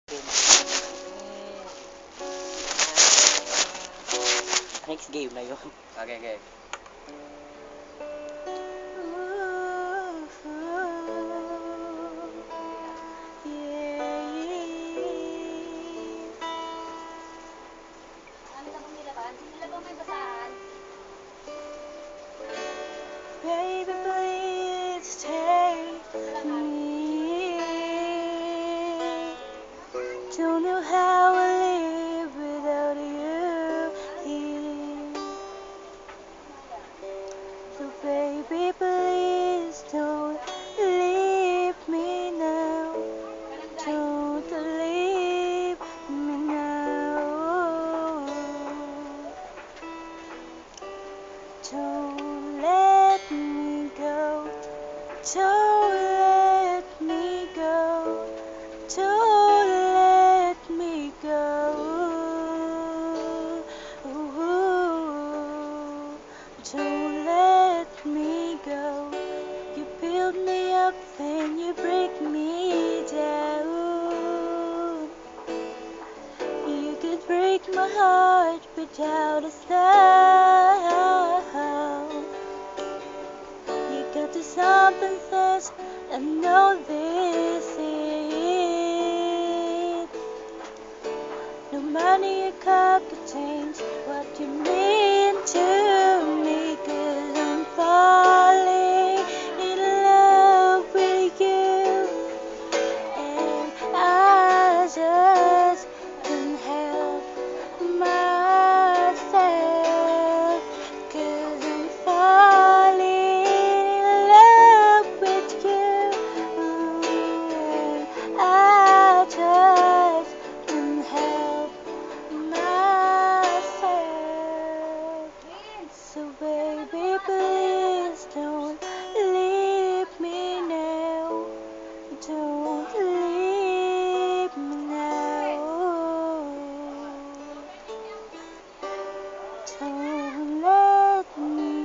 Next game na yun. Okay, okay. Baby, please take me. Don't know how I live without you here. So baby, please don't leave me now. Don't leave me now. Don't let me go. Don't let me go. Don't let me go. Don't let me go. You build me up, then you break me down. You could break my heart without a sound. You got to something says I know this is. No money or car could change what you mean to me, 'cause I'm falling in love with you, and I just can't help myself, 'cause I'm falling in love with you, and I just can't help myself. So baby, please don't leave me now. Don't leave me now. Don't let me